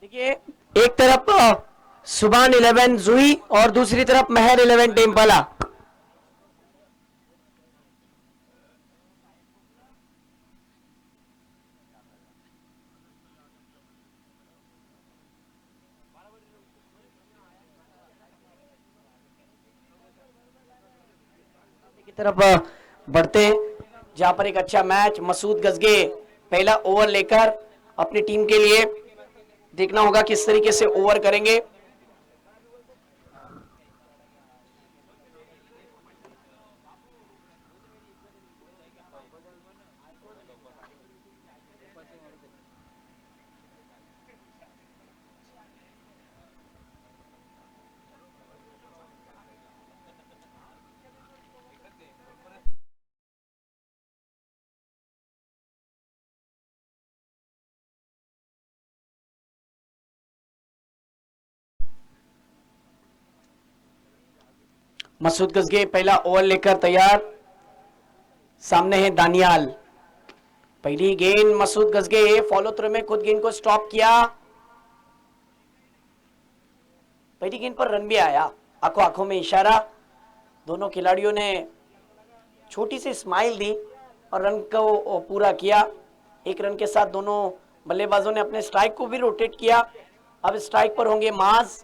देखिए, एक तरफ सुभान 11 जुई और दूसरी तरफ मेहर 11 टेम्पला। की तरफ बढ़ते हैं, जहां पर एक अच्छा मैच मसूद गजगे पहला ओवर लेकर अपनी टीम के लिए देखना होगा किस तरीके से ओवर करेंगे। मसूद गजगे पहला ओवर लेकर तैयार, सामने है दानियाल। पहली गेंद मसूद गजगे फॉलो थ्रू में खुद गेंद को स्टॉप किया। पहली गेंद पर रन भी आया, आंखों आंखों में इशारा। दोनों खिलाड़ियों ने छोटी सी स्माइल दी और रन को पूरा किया। एक रन के साथ दोनों बल्लेबाजों ने अपने स्ट्राइक को भी रोटेट किया। अब स्ट्राइक पर होंगे माज,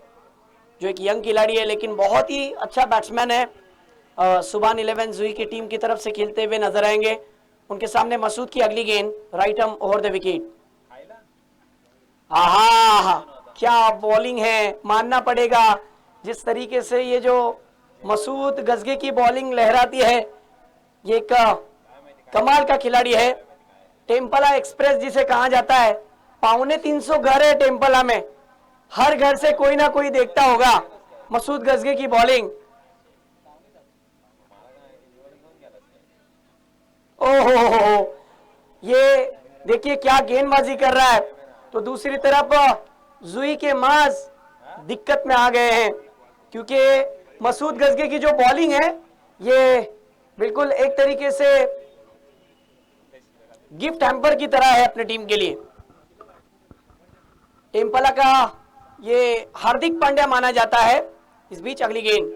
जो एक यंग खिलाड़ी है लेकिन बहुत ही अच्छा बैट्समैन है। सुभान 11 जुई की टीम की तरफ से खेलते हुए नजर आएंगे। उनके सामने मसूद की अगली गेंद right arm over the wicket. आहा, क्या बॉलिंग है, मानना पड़ेगा। जिस तरीके से ये जो मसूद गजगे की बॉलिंग लहराती है, ये एक कमाल का खिलाड़ी है। टेम्पला एक्सप्रेस जिसे कहा जाता है, 350 घर है टेम्पला में, हर घर से कोई ना कोई देखता होगा मसूद गजगे की बॉलिंग। ओहो, ये देखिए क्या गेंदबाजी कर रहा है। तो दूसरी तरफ जुई के माज दिक्कत में आ गए हैं, क्योंकि मसूद गजगे की जो बॉलिंग है ये बिल्कुल एक तरीके से गिफ्ट हैम्पर की तरह है अपनी टीम के लिए। टेम्पला का ये हार्दिक पांड्या माना जाता है। इस बीच अगली गेंद,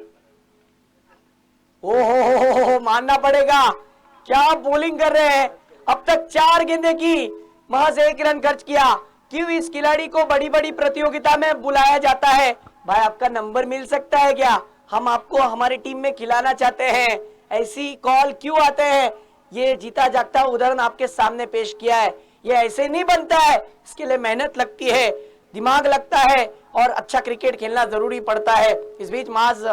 ओहो, मानना पड़ेगा, क्या बॉलिंग कर रहे हैं। अब तक 4 गेंदें की, महज 1 रन खर्च किया। क्यों इस खिलाड़ी को बड़ी बड़ी प्रतियोगिता में बुलाया जाता है? भाई आपका नंबर मिल सकता है क्या? हम आपको हमारी टीम में खिलाना चाहते हैं, ऐसी कॉल क्यों आते हैं? ये जीता जागता उदाहरण आपके सामने पेश किया है। ये ऐसे नहीं बनता है, इसके लिए मेहनत लगती है, दिमाग लगता है और अच्छा क्रिकेट खेलना जरूरी पड़ता है। इस बीच माज,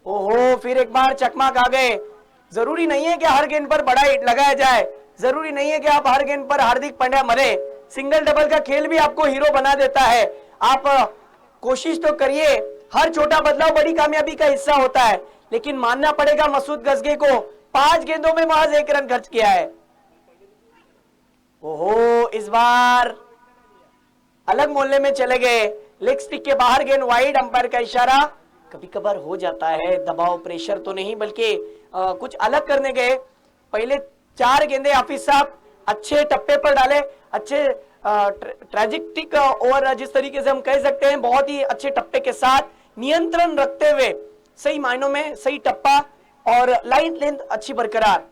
ओहो, फिर एक बार चकमा खा गए। जरूरी नहीं है कि हर गेंद पर बड़ा हिट लगाया जाए, जरूरी नहीं है कि आप हर गेंद पर हार्दिक पांड्या मरे। सिंगल डबल का खेल भी आपको हीरो बना देता है। आप कोशिश तो करिए, हर छोटा बदलाव बड़ी कामयाबी का हिस्सा होता है। लेकिन मानना पड़ेगा मसूद गजगे को, 5 गेंदों में महज 1 रन खर्च किया है। ओहो, इस बार अलग मोहल्ले में चले गए, लेग स्टिक के बाहर गेंद वाइड, अंपायर का इशारा। कभी कभार हो जाता है, दबाव प्रेशर तो नहीं बल्कि कुछ अलग करने गए। पहले 4 गेंदे हाफिज साहब अच्छे टप्पे पर डाले, अच्छे ट्रेजिक्टिक और जिस तरीके से हम कह सकते हैं बहुत ही अच्छे टप्पे के साथ नियंत्रण रखते हुए, सही मायनों में सही टप्पा और लाइन लेंथ अच्छी बरकरार।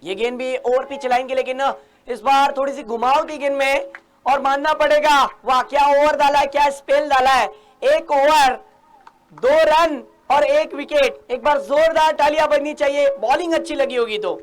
ये गेंद भी ओवर पिच चलाएंगे, लेकिन इस बार थोड़ी सी घुमाव थी गेंद में और मानना पड़ेगा, वाह क्या ओवर डाला है, क्या स्पेल डाला है। 1 ओवर 2 रन और 1 विकेट। एक बार जोरदार तालियां बजनी चाहिए, बॉलिंग अच्छी लगी होगी तो।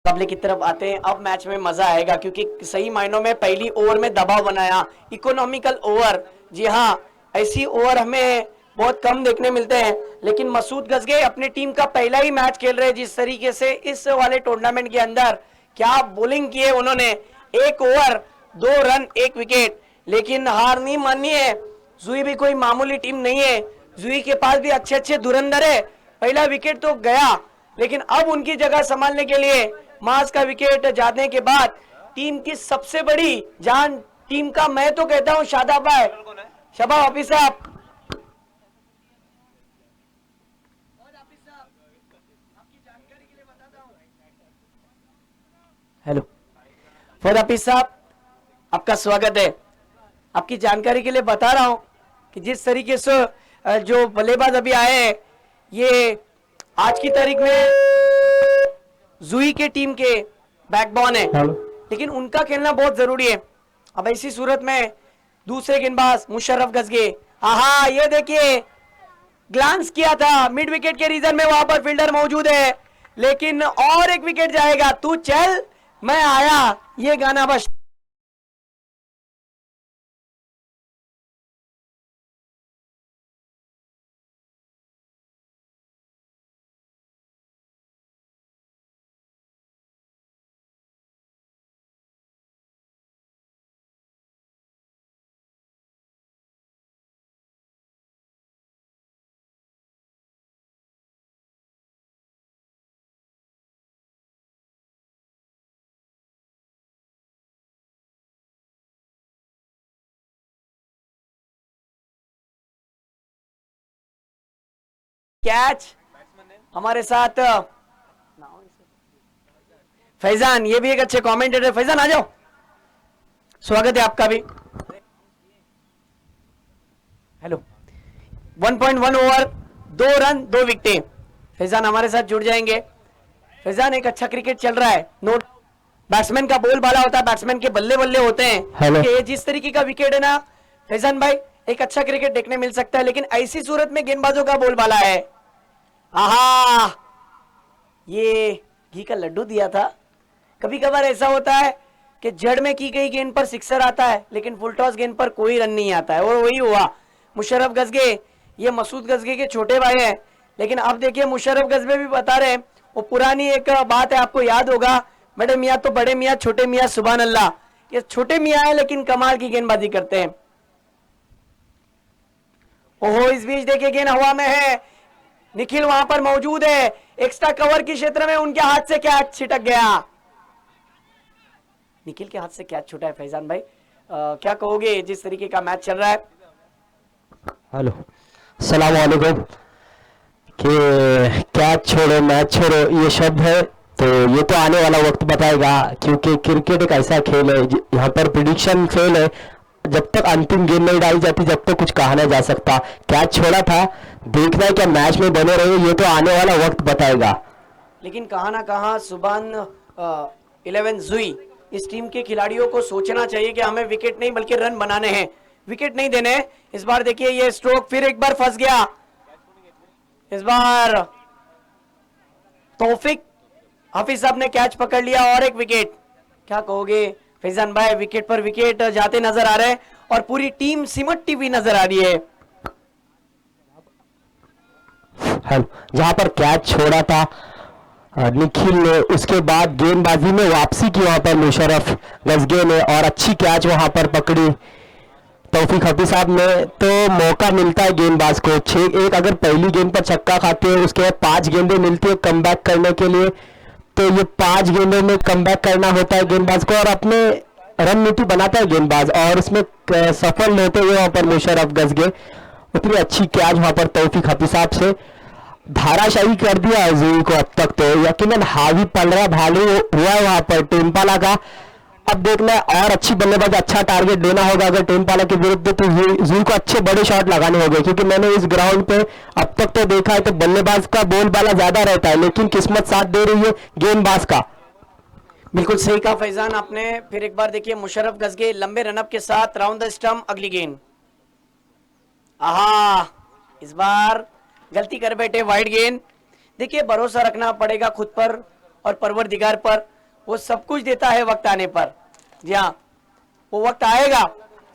मुकाबले की तरफ आते हैं। अब मैच में मजा आएगा क्योंकि सही मायनों में पहली ओवर में दबाव बनाया, इकोनॉमिकल ओवर। जी हाँ, ऐसी ओवर हमें बहुत कम देखने मिलते हैं, लेकिन मसूद गजगे अपनी टीम का पहला ही मैच खेल रहे हैं जिस तरीके से इस वाले टूर्नामेंट के अंदर। क्या बॉलिंग की है उन्होंने, 1 ओवर 2 रन 1 विकेट, लेकिन हार नहीं माननी है। जुई भी कोई मामूली टीम नहीं है, जुई के पास भी अच्छे अच्छे धुरंधर है। पहला विकेट तो गया, लेकिन अब उनकी जगह संभालने के लिए मास का विकेट जाने के बाद टीम की सबसे बड़ी जान, टीम का मैं तो कहता हूं शादाब है, शबाब हाफिज साहब। हेलो फौद हाफिज साहब, आपका स्वागत है। आपकी जानकारी के लिए बता रहा हूं कि जिस तरीके से जो बल्लेबाज अभी आए हैं, ये आज की तारीख में जुई के टीम के बैकबोन है, लेकिन उनका खेलना बहुत जरूरी है। अब ऐसी सूरत में दूसरे गेंदबाज मुशर्रफ गजगे, आहा ये देखिए ग्लांस किया था मिड विकेट के रीजन में, वहां पर फील्डर मौजूद है, लेकिन और एक विकेट जाएगा। तू चल मैं आया, ये गाना बस कैच हमारे साथ फैजान, ये भी एक अच्छे कमेंटेटर। फैजान आ जाओ, स्वागत है आपका भी। हेलो 1.1 ओवर 2 रन 2 विकेटें, फैजान हमारे साथ जुड़ जाएंगे। फैजान एक अच्छा क्रिकेट चल रहा है, नोट बैट्समैन का बोल बाला होता है, बैट्समैन के बल्ले बल्ले होते हैं कि जिस तरीके का विकेट है ना फैजान भाई, एक अच्छा क्रिकेट देखने मिल सकता है, लेकिन ऐसी सूरत में गेंदबाजों का बोल बाला है। आहा, ये घी का लड्डू दिया था। कभी कभार ऐसा होता है कि जड़ में की गई गेंद पर सिक्सर आता है, लेकिन फुल टॉस गेंद पर कोई रन नहीं आता है, और वही हुआ। मुशर्रफ गजगे ये मसूद गजगे के छोटे भाई हैं, लेकिन अब देखिए मुशर्रफ गजगे भी बता रहे हैं, वो पुरानी एक बात है, आपको याद होगा, बड़े मियाँ तो बड़े मियाँ, छोटे मियाँ सुभान अल्लाह। ये छोटे मियाँ है लेकिन कमाल की गेंदबाजी करते हैं। ओहो, इस बीच देखिए गेंद हवा में है, निखिल वहां पर मौजूद है, एक्स्ट्रा कवर के क्षेत्र में उनके हाथ से कैच छिटक गया। निखिल के हाथ से कैच छूटा है। फैजान भाई क्या कहोगे जिस तरीके का मैच चल रहा है? हेलो, अस्सलाम वालेकुम। कि कैच छोड़ो मैच छोड़ो ये शब्द है, तो ये तो आने वाला वक्त बताएगा, क्योंकि क्रिकेट एक ऐसा खेल है यहाँ पर प्रिडिक्शन फेल है। जब तक अंतिम गेंद नहीं डाली जाती जब तक कुछ कहा नहीं जा सकता। कैच छोड़ा था, देखना है क्या मैच में बने रहे, ये तो आने वाला वक्त बताएगा। लेकिन कहा ना कहा सुबान 11 जुई, इस टीम के खिलाड़ियों को सोचना चाहिए कि हमें विकेट नहीं बल्कि रन बनाने हैं, विकेट नहीं देने। इस बार देखिए ये स्ट्रोक फिर एक बार फंस गया। इस बार तौफिक हाफिज साहब ने कैच पकड़ लिया और एक विकेट। क्या कहोगे फैजान भाई, विकेट पर विकेट जाते नजर आ रहे हैं और पूरी टीम सिमटती हुई नजर आ रही है। जहां पर कैच छोड़ा था निखिल ने, उसके बाद गेंदबाजी में वापसी की वहां पर मुशर्रफ गजगे ने, और अच्छी कैच वहां पर पकड़ी तौफीक हाफिज साहब ने। तो मौका मिलता है गेंदबाज को 6-1, अगर पहली गेंद पर छक्का खाते हैं उसके बाद 5 गेंदें मिलती है कमबैक करने के लिए, तो ये 5 गेंदों में कमबैक करना होता है गेंदबाज को, और अपने रणनीति बनाता है गेंदबाज, और उसमें सफल होते हुए वहां पर मुशर्रफ गजगे। उतनी अच्छी कैच वहां पर तौफीक हाफिज साहब से धाराशाही कर दिया जुई को। अब तक तो यकीनन हावी पलरा भालू हुआ है वहां पर टेम्पाला का। अब देखना है और अच्छी बल्लेबाज, अच्छा टारगेट देना होगा अगर टेम्पाला के विरुद्ध, तो जुई को अच्छे बड़े शॉट लगाने होंगे, क्योंकि मैंने इस ग्राउंड पे अब तक तो देखा है तो बल्लेबाज का बोलबाला ज्यादा रहता है, लेकिन किस्मत साथ दे रही है गेंदबाज का। बिल्कुल सही कहा फैजान आपने। फिर एक बार देखिए मुशर्रफ गजगे लंबे रनअप के साथ राउंड द स्टंप, अगली गेंद। आहा, इस बार गलती कर बैठे, वाइड गेंद। देखिए भरोसा रखना पड़ेगा खुद पर और परवरदिगार पर। वो सब कुछ देता है वक्त आने पर। जी हाँ, वो वक्त आएगा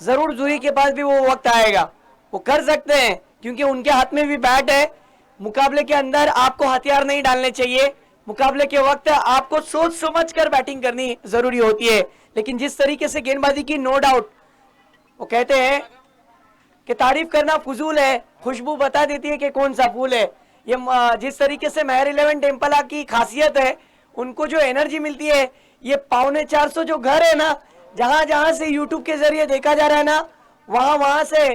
जरूर, जूही के पास भी वो वक्त आएगा, वो कर सकते हैं क्योंकि उनके हाथ में भी बैट है। मुकाबले के अंदर आपको हथियार नहीं डालने चाहिए, मुकाबले के वक्त आपको सोच समझ कर बैटिंग करनी जरूरी होती है। लेकिन जिस तरीके से गेंदबाजी की, नो डाउट, वो कहते हैं कि तारीफ करना फजूल है, खुशबू बता देती है कि कौन सा फूल है। ये जिस तरीके से महर 11 टेम्पला की खासियत है, उनको जो एनर्जी मिलती है, ये 450 जो घर है ना, जहां जहां से यूट्यूब के जरिए देखा जा रहा है ना, वहां से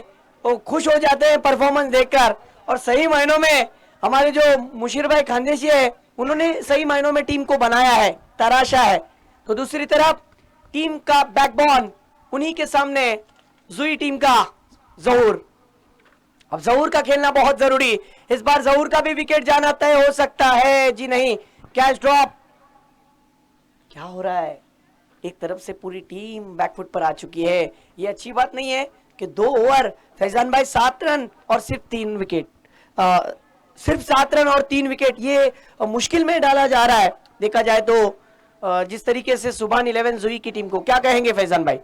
वो खुश हो जाते हैं परफॉर्मेंस देखकर। और सही मायनों में हमारे जो मुशीर भाई खानदेशी है, उन्होंने सही मायनों में टीम को बनाया है, तराशा है। तो दूसरी तरफ टीम का बैकबोन, उन्हीं के सामने जूही टीम का जहूर। अब जहूर का खेलना बहुत जरूरी, इस बार जहूर का भी विकेट जाना तय हो सकता है। जी नहीं, कैच ड्रॉप, क्या हो रहा है? एक तरफ से पूरी टीम बैकफुट पर आ चुकी है। ये अच्छी बात नहीं है कि 2 ओवर फैजान भाई 7 रन और सिर्फ 3 विकेट, सिर्फ 7 रन और 3 विकेट, ये मुश्किल में डाला जा रहा है। देखा जाए तो जिस तरीके से सुबह 11 जूही की टीम को, क्या कहेंगे फैजान भाई?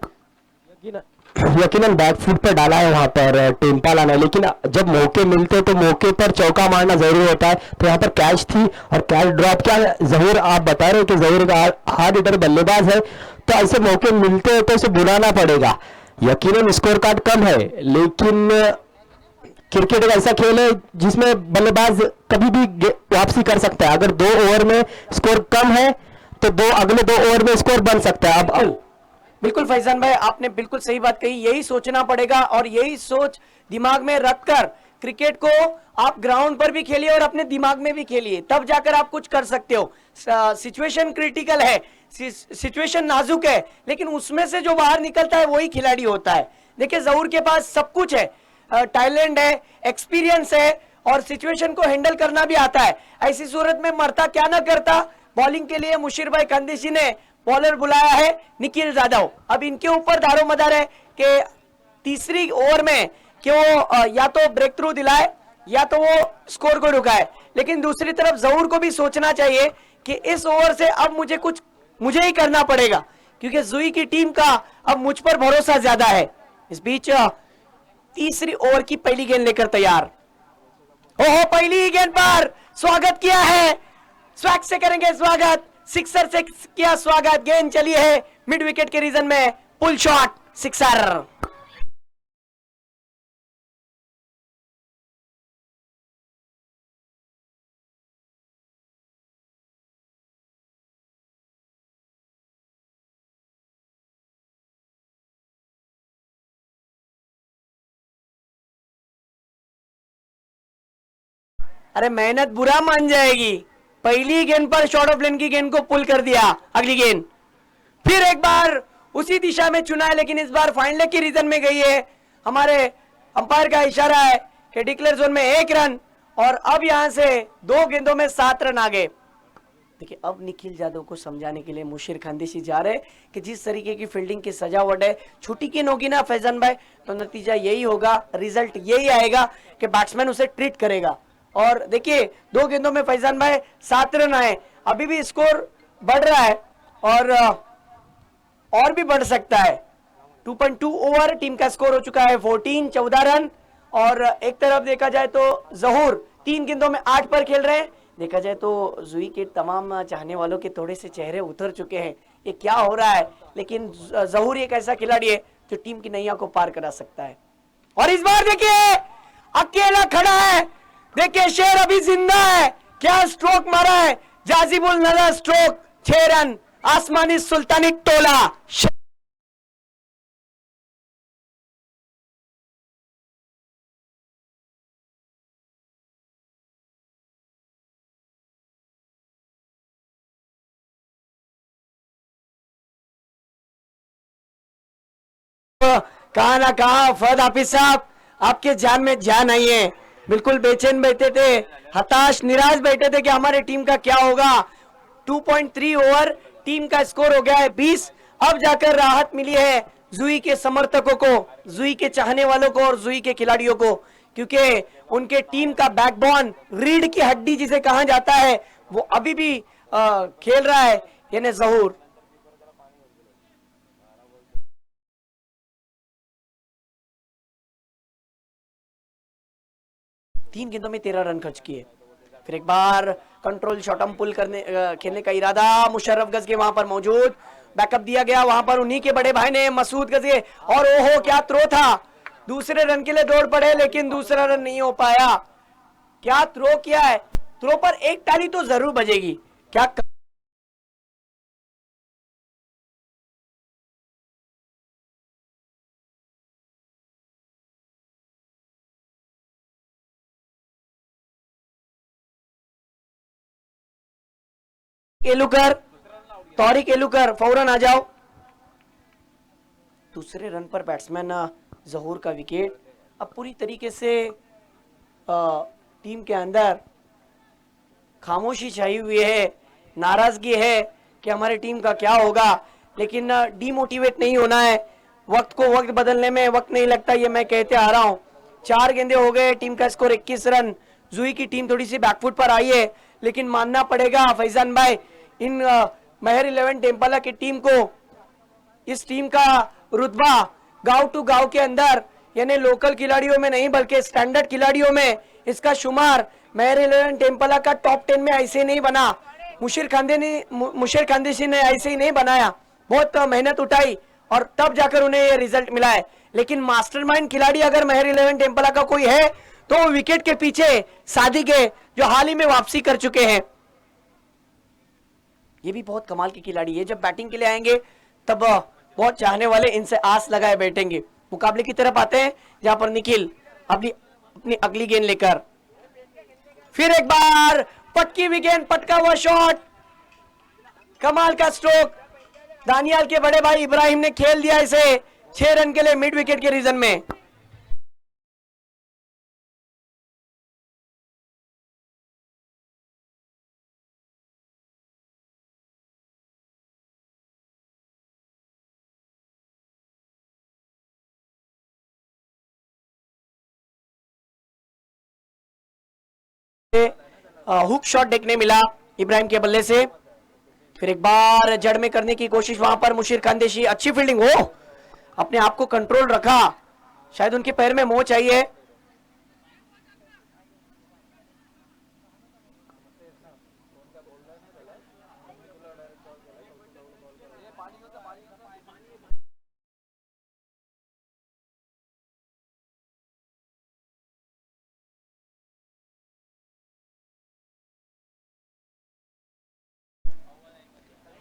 यकीनन बैकफुट पर डाला है वहां पर टेम्पला ने, लेकिन जब मौके मिलते तो मौके पर चौका मारना जरूरी होता है। तो यहाँ पर कैच थी और कैच ड्रॉप। क्या जहूर, आप बता रहे हो कि जहूर का हार्ड हिटर बल्लेबाज है, तो ऐसे मौके मिलते हैं तो उसे बुलाना पड़ेगा। यकीनन स्कोर कार्ड कम है, लेकिन क्रिकेट एक ऐसा खेल है जिसमें बल्लेबाज कभी भी वापसी कर सकता है। अगर 2 ओवर में स्कोर कम है तो अगले 2 ओवर में स्कोर बन सकता है। अब बिल्कुल फैजान भाई, आपने बिल्कुल सही बात कही। यही सोचना पड़ेगा और यही सोच दिमाग में रखकर क्रिकेट को आप ग्राउंड पर भी खेलिए और अपने दिमाग में भी खेलिए, तब जाकर आप कुछ कर सकते हो। सिचुएशन क्रिटिकल है, सिचुएशन नाजुक है, लेकिन उसमें से जो बाहर निकलता है वही खिलाड़ी होता है। देखिए, जहूर के पास सब कुछ है, टैलेंट है, एक्सपीरियंस है और सिचुएशन को हैंडल करना भी आता है। ऐसी सूरत में मरता क्या ना करता। बॉलिंग के लिए मुशीर भाई खानदेशी ने बॉलर बुलाया है निखिल जाधव। अब इनके ऊपर दारो मदार है कि तीसरी ओवर में कि वो या तो ब्रेक थ्रू दिलाए या तो वो स्कोर को रुकाए। लेकिन दूसरी तरफ जहूर को भी सोचना चाहिए कि इस ओवर से अब मुझे ही करना पड़ेगा, क्योंकि जूही की टीम का अब मुझ पर भरोसा ज्यादा है। इस बीच तीसरी ओवर की पहली गेंद लेकर तैयार। ओहो, पहली गेंद पर स्वागत किया है, स्वैग से करेंगे स्वागत, सिक्सर से किया स्वागत। गेंद चली है मिड विकेट के रीजन में, पुल शॉट, सिक्सर। अरे मेहनत बुरा मान जाएगी। पहली गेंद पर शॉर्ट ऑफ लेन की गेंद को पुल कर दिया। अगली गेंद फिर एक बार उसी दिशा में चुना है, लेकिन इस बार फाइन लेग की रीजन में गई है। हमारे अंपायर का इशारा है कि डिक्लेयर जोन में 1 रन और अब यहां से 2 गेंदों में 7 रन आ गए। देखिए, अब निखिल जाधव को समझाने के लिए मुशीर खानदेशी जा रहे कि जिस तरीके की फील्डिंग की सजावट है, छुट्टी की होगी ना फैजान भाई, तो नतीजा यही होगा, रिजल्ट यही आएगा कि बैट्समैन उसे ट्रीट करेगा। और देखिए, 2 गेंदों में फैजान भाई 7 रन आए। अभी भी स्कोर बढ़ रहा है और भी बढ़ सकता है। 2.2 ओवर, टीम का स्कोर हो चुका है 14 रन। और एक तरफ देखा जाए तो जहूर 3 गेंदों में 8 पर खेल रहे हैं। देखा जाए तो जूही के तमाम चाहने वालों के थोड़े से चेहरे उतर चुके हैं, ये क्या हो रहा है। लेकिन जहूर एक ऐसा खिलाड़ी है जो टीम की नैया को पार करा सकता है। और इस बार देखिए, अकेला खड़ा है। देखिए, शेर अभी जिंदा है, क्या स्ट्रोक मारा है, जाजिबुल नजर स्ट्रोक, 6 रन, आसमानी सुल्तानी टोला। कहा ना कहा फहद हाफिज साहब, आपके जान में जान आई है। बिल्कुल बेचैन बैठे थे, हताश निराश बैठे थे कि हमारे टीम का क्या होगा। 2.3 ओवर, टीम का स्कोर हो गया है 20। अब जाकर राहत मिली है जूही के समर्थकों को, जूही के चाहने वालों को और जूही के खिलाड़ियों को, क्योंकि उनके टीम का बैकबोन, रीढ़ की हड्डी जिसे कहा जाता है, वो अभी भी खेल रहा है, यानी जहूर। 3 गेंदों में 13 रन खर्च किए। फिर एक बार कंट्रोल शॉटम पुल करने खेलने का इरादा, मुशर्रफ गजगे वहां पर मौजूद, बैकअप दिया गया वहां पर उन्हीं के बड़े भाई ने, मसूद गजगे, और ओहो क्या थ्रो था, दूसरे रन के लिए दौड़ पड़े लेकिन दूसरा रन नहीं हो पाया। क्या थ्रो किया है, थ्रो पर एक ताली तो जरूर बजेगी। क्या एलुकर, तौरिक एलुकर फौरन आ जाओ। दूसरे रन पर बैट्समैन जहूर का विकेट। अब पूरी तरीके से टीम के अंदर खामोशी छाई हुई है, नाराजगी है कि हमारी टीम का क्या होगा, लेकिन डीमोटिवेट नहीं होना है। वक्त को वक्त बदलने में वक्त नहीं लगता, ये मैं कहते आ रहा हूं। 4 गेंदे हो गए, टीम का स्कोर 21 रन। जुई की टीम थोड़ी सी बैकफुट पर आई है, लेकिन मानना पड़ेगा फैजान भाई, इन महर 11 टेम्पला की टीम को, इस टीम का रुतबा गांव टू गांव के अंदर, यानी लोकल खिलाड़ियों में नहीं बल्कि स्टैंडर्ड खिलाड़ियों में इसका शुमार महर 11 टेम्पला का टॉप 10 में ऐसे नहीं बना। मुशीर खानदेशी ने ऐसे ही नहीं बनाया, बहुत मेहनत उठाई और तब जाकर उन्हें ये रिजल्ट मिला है। लेकिन मास्टरमाइंड खिलाड़ी अगर महर 11 टेम्पला का कोई है तो विकेट के पीछे सादिक है, जो हाल ही में वापसी कर चुके हैं। ये भी बहुत कमाल के खिलाड़ी है, जब बैटिंग के लिए आएंगे तब बहुत चाहने वाले इनसे आस लगाए बैठेंगे। मुकाबले की तरफ आते हैं जहां पर निखिल अपनी अगली गेंद लेकर, फिर एक बार पटकी हुई गेंद, पटका हुआ शॉट, कमाल का स्ट्रोक, दानियाल के बड़े भाई इब्राहिम ने खेल दिया इसे 6 रन के लिए मिड विकेट के रीजन में। हुक शॉट देखने मिला इब्राहिम के बल्ले से। फिर एक बार जड़ में करने की कोशिश वहां पर मुशीर खानदेशी, अच्छी फील्डिंग हो, अपने आप को कंट्रोल रखा, शायद उनके पैर में मोच आई है।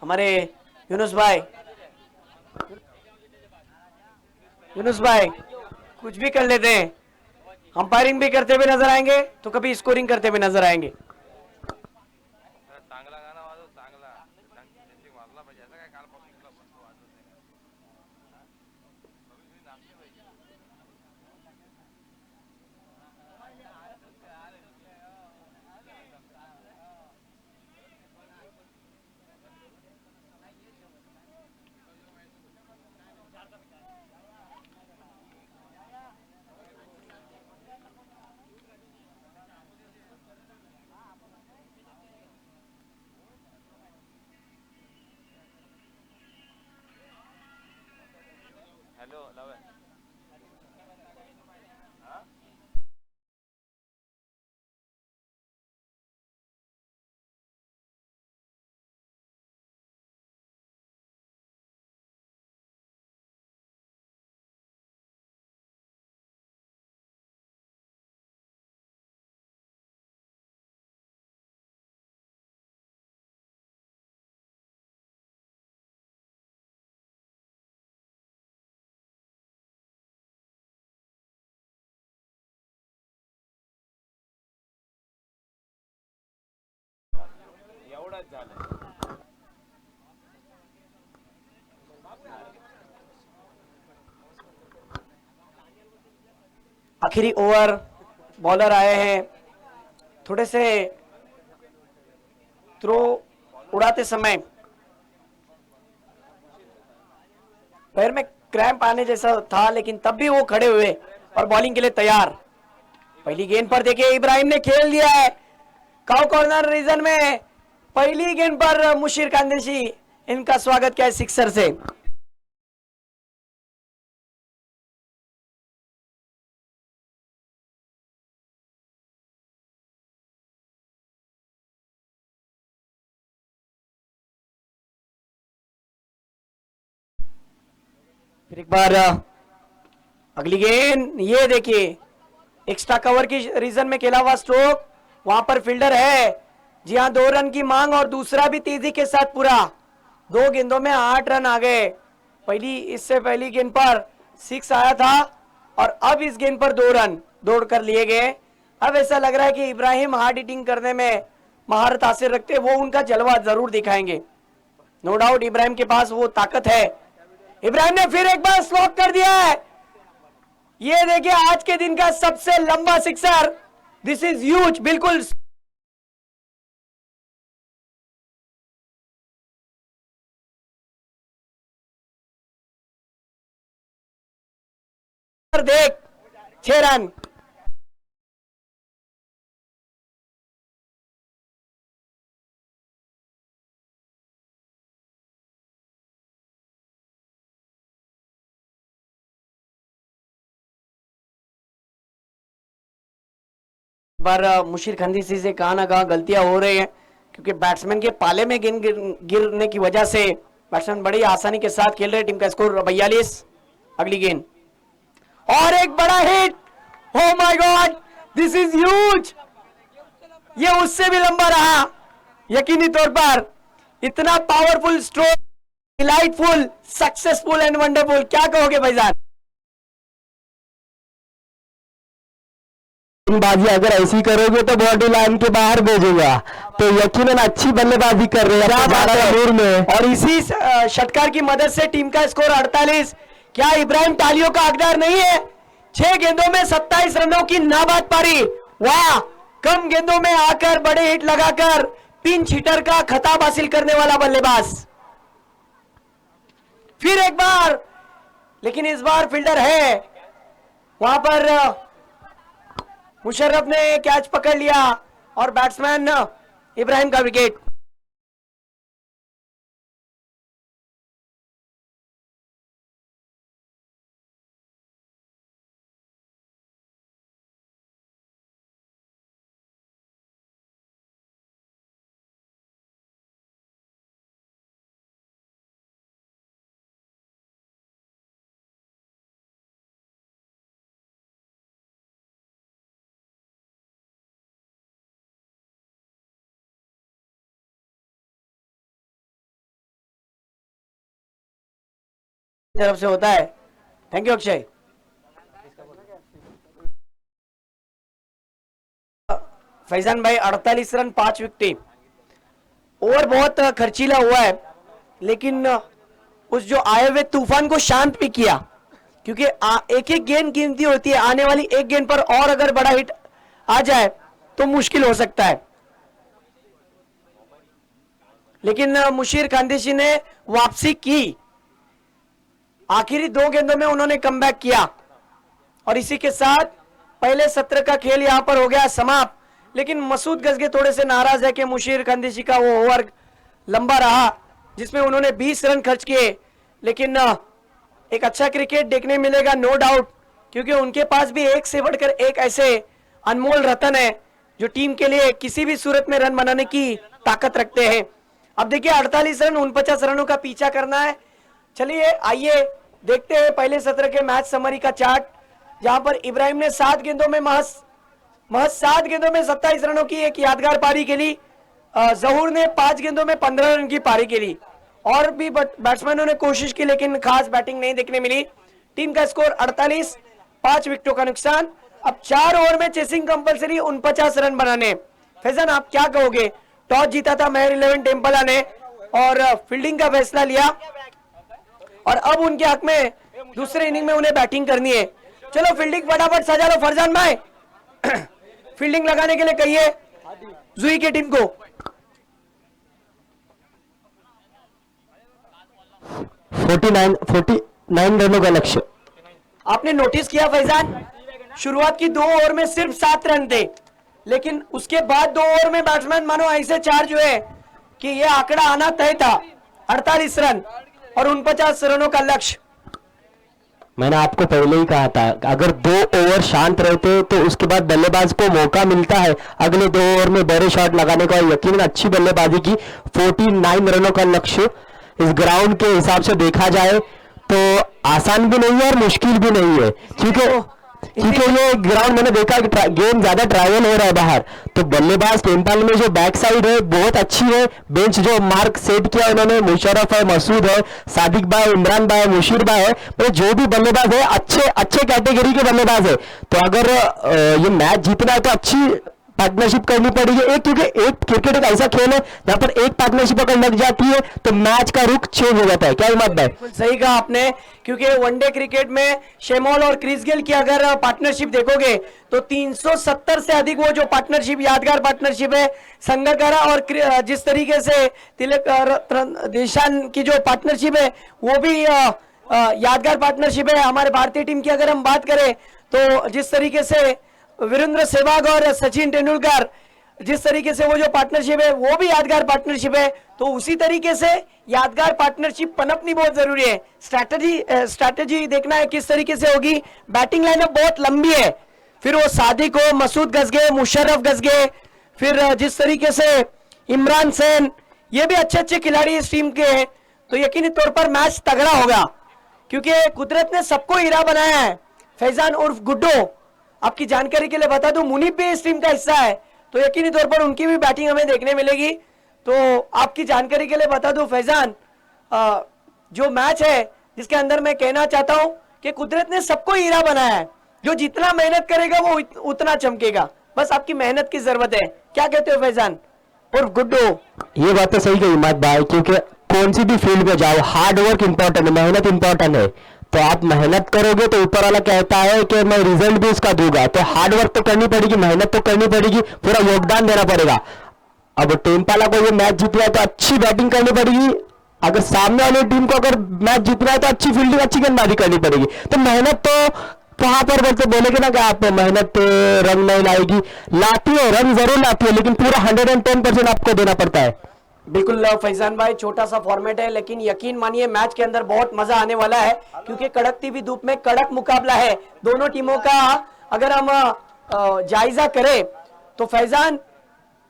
हमारे यूनुस भाई कुछ भी कर लेते हैं, अंपायरिंग भी करते हुए नजर आएंगे तो कभी स्कोरिंग करते हुए नजर आएंगे। आखिरी ओवर, बॉलर आए हैं, थोड़े से थ्रो उड़ाते समय पैर में क्रैम्प आने जैसा था, लेकिन तब भी वो खड़े हुए और बॉलिंग के लिए तैयार। पहली गेंद पर देखिए इब्राहिम ने खेल दिया है काउ कॉर्नर रीजन में, पहली गेंद पर मुशीर खानदेशी इनका स्वागत किया है सिक्सर से। फिर एक बार अगली गेंद, ये देखिए एक्स्ट्रा कवर की रीजन में खेला हुआ स्ट्रोक, वहां पर फील्डर है। जी हाँ, 2 रन की मांग और दूसरा भी तेजी के साथ पूरा। 2 गेंदों में 8 रन आ गए। इससे पहली गेंद पर 6 आया था और अब इस गेंद पर 2 रन दौड़ कर लिए गए। अब ऐसा लग रहा है कि इब्राहिम हार्ड हिटिंग करने में महारत हासिल रखते, वो उनका जलवा जरूर दिखाएंगे। नो डाउट इब्राहिम के पास वो ताकत है। इब्राहिम ने फिर एक बार स्लॉक कर दिया है। ये देखिए आज के दिन का सबसे लंबा सिक्सर, दिस इज ह्यूज, बिल्कुल देख 6 रन। बार मुशीर खंदीसी से कहां ना कहां गलतियां हो रही हैं, क्योंकि बैट्समैन के पाले में गेंद गिरने की वजह से बैट्समैन बड़ी आसानी के साथ खेल रहे। टीम का स्कोर 42। अगली गेंद और एक बड़ा hit. Oh my God, this is huge. ये उससे भी लंबा रहा यकीनी तौर पर। इतना powerful stroke, delightful, successful and wonderful, क्या कहोगे भाईजान? बाजी अगर ऐसी करोगे तो बॉडी लाइन के बाहर भेजूंगा, तो यकीनन अच्छी बल्लेबाजी कर रहे हैं में। और इसी षटकार की मदद से टीम का स्कोर 48। क्या इब्राहिम तालियों का हकदार नहीं है? 6 गेंदों में 27 रनों की नाबाद पारी। वाह, कम गेंदों में आकर बड़े हिट लगाकर पिंच हिटर का खिताब हासिल करने वाला बल्लेबाज। फिर एक बार, लेकिन इस बार फील्डर है वहां पर। मुशर्रफ ने कैच पकड़ लिया और बैट्समैन इब्राहिम का विकेट। तरफ से होता है। Thank you Akshay. फैजान भाई 48 रन 5 विकेट। ओवर बहुत खर्चीला हुआ है, लेकिन उस जो आए हुए तूफान को शांत भी किया, क्योंकि एक एक गेंद कीमती होती है। आने वाली एक गेंद पर और अगर बड़ा हिट आ जाए तो मुश्किल हो सकता है। लेकिन मुशीर खानदेशी ने वापसी की। आखिरी 2 गेंदों में उन्होंने कमबैक किया और इसी के साथ पहले सत्र का खेल यहां पर हो गया समाप्त। लेकिन मसूद गजगे थोड़े से नाराज है कि मुशीर खानदेशी का वो ओवर लंबा रहा जिसमें उन्होंने 20 रन खर्च किए। लेकिन एक अच्छा क्रिकेट देखने मिलेगा नो डाउट, क्योंकि उनके पास भी एक से बढ़कर एक ऐसे अनमोल रतन है जो टीम के लिए किसी भी सूरत में रन बनाने की ताकत रखते हैं। अब देखिए 48 रन 49 रनों का पीछा करना है। चलिए आइए देखते हैं पहले सत्र के मैच समरी का चार्ट, जहां पर इब्राहिम ने 7 गेंदों में महज 7 गेंदों में 27 रनों की एक यादगार पारी खेली। जहूर ने 5 गेंदों में 15 रन की पारी खेली। और भी बैट्समैनों ने कोशिश की, लेकिन खास बैटिंग नहीं देखने मिली। टीम का स्कोर 48, 5 विकेटों का नुकसान। अब 4 ओवर में चेसिंग कंपलसरी 49 रन बनाने। फैजान आप क्या कहोगे? टॉस जीता था महर 11 टेम्पला ने और फील्डिंग का फैसला लिया, और अब उनके हक में दूसरे इनिंग में उन्हें बैटिंग करनी है। चलो फील्डिंग फटाफट सजा लो फरजान भाई। फील्डिंग लगाने के लिए कहिए जुई की टीम को। 49 रनों का लक्ष्य। आपने नोटिस किया फैजान, शुरुआत की 2 ओवर में सिर्फ 7 रन थे, लेकिन उसके बाद 2 ओवर में बैट्समैन मानो ऐसे चार्ज हुए कि यह आंकड़ा आना तय था। 48 रन और 49 रनों का लक्ष्य। मैंने आपको पहले ही कहा था, अगर 2 ओवर शांत रहते तो उसके बाद बल्लेबाज को मौका मिलता है अगले 2 ओवर में बड़े शॉट लगाने का। यकीनन अच्छी बल्लेबाजी की। 49 रनों का लक्ष्य इस ग्राउंड के हिसाब से देखा जाए तो आसान भी नहीं है और मुश्किल भी नहीं है, क्योंकि ये ग्राउंड मैंने देखा कि गेम ज्यादा ट्रायल हो रहा है बाहर, तो बल्लेबाज टेम्पल में जो बैक साइड है बहुत अच्छी है। बेंच जो मार्क सेट किया उन्होंने, मुशर्रफ है, मसूद है, सादिक भाई, इमरान भाई, मुशीर भाई है, मतलब जो भी बल्लेबाज है अच्छे अच्छे कैटेगरी के बल्लेबाज है। तो अगर ये मैच जीतना है तो अच्छी पार्टनरशिप करनी पड़ेगी, एक क्योंकि एक क्रिकेट एक ऐसा खेल है जहां पर एक पार्टनरशिप अगर लग जाती है तो मैच का रुख चेंज हो जाता है। क्या हिम्मत भाई? बिल्कुल सही कहा आपने, क्योंकि वनडे क्रिकेट में शेमोल और क्रिस गेल की अगर पार्टनरशिप देखोगे तो 370 से अधिक वो जो पार्टनरशिप, यादगार पार्टनरशिप है संगकारा और जिस तरीके से तिलक देशान की जो पार्टनरशिप है वो भी यादगार पार्टनरशिप है। हमारे भारतीय टीम की अगर हम बात करें तो जिस तरीके से वीरेंद्र सहवाग और सचिन तेंदुलकर, जिस तरीके से वो जो पार्टनरशिप है वो भी यादगार पार्टनरशिप है, तो उसी तरीके से यादगार पार्टनरशिप पनपनी बहुत जरूरी है। स्ट्रैटेजी देखना है किस तरीके से होगी। बैटिंग लाइनअप बहुत लंबी है, फिर वो सादिक हो, मसूद गजगे, मुशर्रफ गजगे, फिर जिस तरीके से इमरान सैन, ये भी अच्छे अच्छे खिलाड़ी इस टीम के हैं। तो यकीनी तौर पर मैच तगड़ा होगा, क्योंकि कुदरत ने सबको हीरा बनाया है। फैजान उर्फ गुड्डो, आपकी जानकारी के लिए बता दूं, मुनीब भी इस टीम का हिस्सा है, तो यकीनी तौर पर उनकी भी बैटिंग हमें देखने मिलेगी। तो आपकी जानकारी के लिए बता दूं फैजान, जो मैच है जिसके अंदर मैं कहना चाहता हूं कि कुदरत ने सबको हीरा बनाया है, जो जितना मेहनत करेगा वो उतना चमकेगा, बस आपकी मेहनत की जरूरत है। क्या कहते हो फैजान उर्फ गुड्डू? ये बात तो सही कही हिम्मत भाई, क्योंकि कौन सी भी फील्ड में जाओ हार्ड वर्क इंपॉर्टेंट है, मेहनत इंपॉर्टेंट है। तो आप मेहनत करोगे तो ऊपर वाला कहता है कि मैं रिजल्ट भी उसका दूंगा, तो हार्ड वर्क तो करनी पड़ेगी, मेहनत तो करनी पड़ेगी, पूरा योगदान देना पड़ेगा। अब टेम्पाला को ये मैच जीतना है तो अच्छी बैटिंग करनी पड़ेगी, अगर सामने वाली टीम को अगर मैच जीतना है तो अच्छी फील्डिंग, अच्छी गेंदबाजी करनी पड़ेगी। तो मेहनत तो वहां पर बोलते बोलेगे ना कि आप मेहनत रंग नहीं लाएगी, लाती है, रंग जरूर लाती है, लेकिन पूरा 110% आपको देना पड़ता है। बिल्कुल फैजान भाई, छोटा सा फॉर्मेट है, लेकिन यकीन मानिए मैच के अंदर बहुत मजा आने वाला है, क्योंकि कड़कती हुई धूप में कड़क मुकाबला है दोनों टीमों का। अगर हम जायजा करें तो फैजान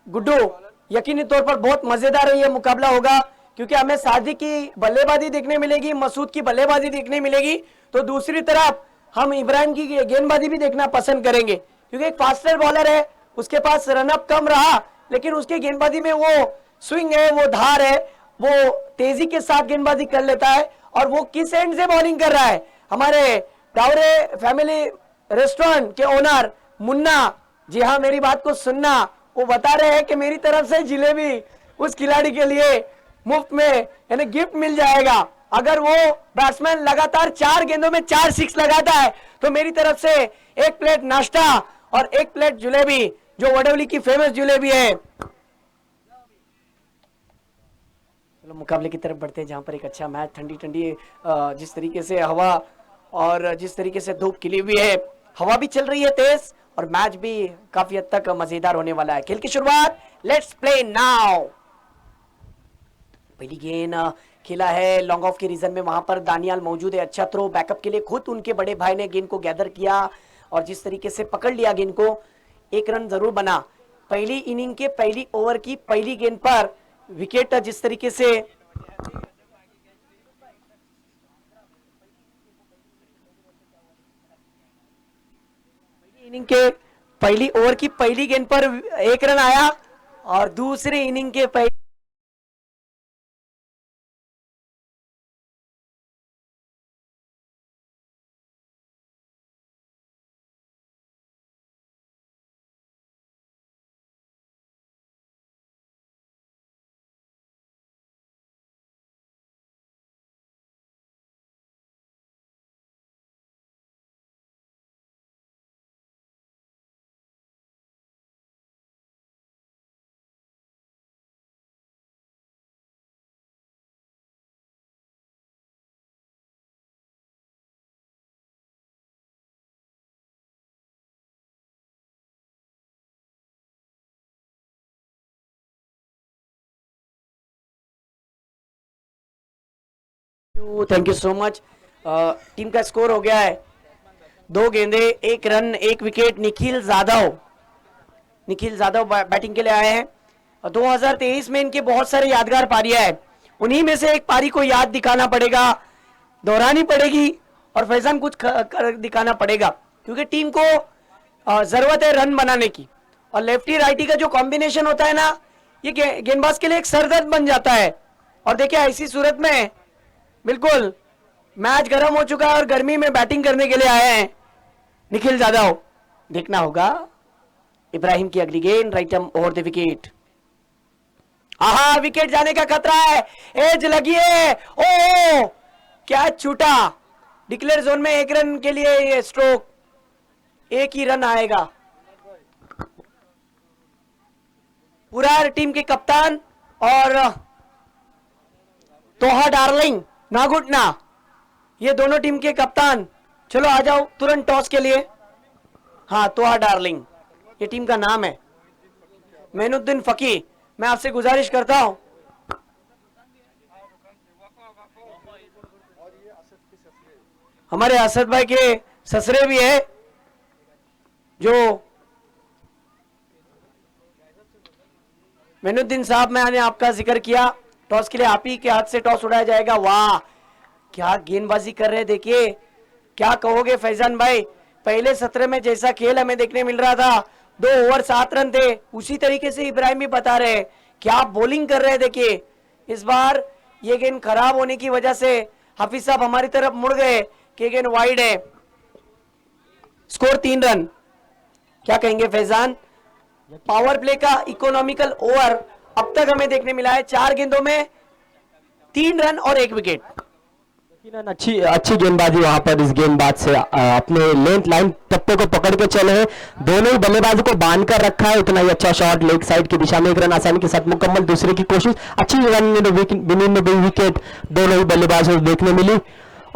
गुड्डू, यकीनी तौर पर बहुत मजेदार ये मुकाबला होगा, क्योंकि हमें सादिक की बल्लेबाजी देखने मिलेगी, मसूद की बल्लेबाजी देखने मिलेगी, तो दूसरी तरफ हम इब्राहिम की गेंदबाजी भी देखना पसंद करेंगे, क्योंकि एक फास्टर बॉलर है, उसके पास रनअप कम रहा, लेकिन उसके गेंदबाजी में वो स्विंग है, वो धार है, वो तेजी के साथ गेंदबाजी कर लेता है। और वो किस एंड से बॉलिंग कर रहा है, हमारे डावरे फैमिली रेस्टोरेंट के ओनर मुन्ना, जी हाँ मेरी बात को सुनना, वो बता रहे हैं कि मेरी तरफ से जिलेबी उस खिलाड़ी के लिए मुफ्त में यानी गिफ्ट मिल जाएगा। अगर वो बैट्समैन लगातार 4 गेंदों में 4 सिक्स लगाता है तो मेरी तरफ से 1 प्लेट नाश्ता और 1 प्लेट जलेबी, जो वडोली की फेमस जलेबी है। चलो मुकाबले की तरफ बढ़ते हैं, जहां पर एक अच्छा मैच, ठंडी ठंडी जिस तरीके से हवा और जिस तरीके से धूप खिली हुई है, हवा भी चल रही है तेज, और मैच भी काफी हद तक मजेदार होने वाला है। खेल की शुरुआत, लेट्स प्ले नाउ। पहली गेंद खेला है लॉन्ग ऑफ के रीजन में, वहां पर दानियाल मौजूद है, अच्छा थ्रो बैकअप के लिए खुद उनके बड़े भाई ने गेंद को गैदर किया और जिस तरीके से पकड़ लिया गेंद को, 1 रन जरूर बना। पहली इनिंग के पहली ओवर की पहली गेंद पर विकेट जिस तरीके से इनिंग के पहली ओवर की पहली गेंद पर 1 रन आया, और दूसरे इनिंग के पहले thank you so much. Team का स्कोर हो गया है 2 गेंदे 1 run 1 wicket. Nikhil Jadhav batting के लिए आए हैं। 2023 में इनके बहुत सारे यादगार पारियां हैं, उन्हीं में से एक पारी को याद दिखाना पड़ेगा दोहरानी पड़ेगी और फैजान कुछ कर दिखाना पड़ेगा, क्योंकि टीम को जरूरत है रन बनाने की। और लेफ्टी राइटी का जो कॉम्बिनेशन होता है ना, ये गेंदबाज के लिए एक सरदर्द बन जाता है। और देखिए ऐसी सूरत में बिल्कुल मैच गर्म हो चुका है और गर्मी में बैटिंग करने के लिए आए हैं निखिल जाधव। देखना होगा इब्राहिम की अगली गेंद, right arm over the wicket. आहा, विकेट जाने का खतरा है, एज लगी है। ओ क्या छूटा, डिक्लेयर जोन में 1 रन के लिए ये स्ट्रोक, 1 ही रन आएगा। पूरा टीम के कप्तान और तोहा डार्लिंग नागुटना, ये दोनों टीम के कप्तान, चलो आ जाओ तुरंत टॉस के लिए। हाँ, तोहा डार्लिंग ये टीम का नाम है। मेनुद्दीन फकी, मैं आपसे गुजारिश करता हूं, हमारे असद भाई के ससरे भी है, जो मेनुद्दीन साहब, मैंने आपका जिक्र किया। टॉस के लिए आप ही के हाथ से टॉस उड़ाया जाएगा। वाह क्या गेंदबाजी कर रहे हैं, देखिए। क्या कहोगे फैजान भाई, पहले सत्र में जैसा खेल हमें देखने मिल रहा था, 2 ओवर 7 रन थे, उसी तरीके से इब्राहिम भी बता रहे हैं। क्या बॉलिंग कर रहे हैं, देखिए। इस बार ये गेंद खराब होने की वजह से हाफिज साहब हमारी तरफ मुड़ गए कि गेंद वाइड है। Score 3 run. क्या कहेंगे फैजान, पावर प्ले का इकोनॉमिकल ओवर अब तक हमें देखने मिला है, 4 गेंदों में 3 रन और 1 विकेट। अच्छी गेंदबाजी वहां पर इस गेंदबाज से, अपने लेंथ लाइन पत्ते को पकड़ के चले हैं, दोनों ही बल्लेबाजों को बांध कर रखा है। उतना ही अच्छा शॉट लेग साइड की दिशा में, 1 रन आसानी के साथ मुकम्मल, दूसरे की कोशिश, अच्छी रन विकेट दोनों ही बल्लेबाजों को देखने मिली।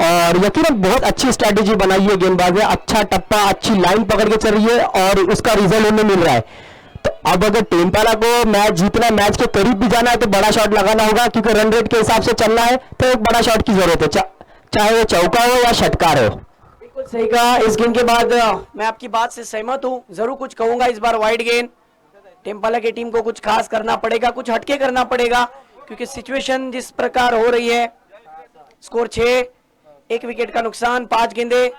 और यकीनन बहुत अच्छी स्ट्रैटेजी बनाई है गेंदबाज ने, अच्छा टप्पा, अच्छी लाइन पकड़ के चल रही है और उसका रिजल्ट उन्हें मिल रहा है। तो अब अगर टेम्पाला को मैच जीतना, मैच के करीब भी जाना है तो बड़ा शॉट लगाना होगा, क्योंकि रन रेट के हिसाब से चलना है तो एक बड़ा शॉट की जरूरत है, चाहे वो चौका हो या षटकार हो। बिल्कुल सही कहा। इस गेंद के बाद मैं आपकी बात से सहमत हूं, जरूर कुछ कहूंगा इस बार वाइड गेंद। टेम्पाला की टीम को कुछ खास करना पड़ेगा, कुछ हटके करना पड़ेगा, क्योंकि सिचुएशन जिस प्रकार हो रही है। स्कोर 6, 1 विकेट का नुकसान, 5 गेंदे।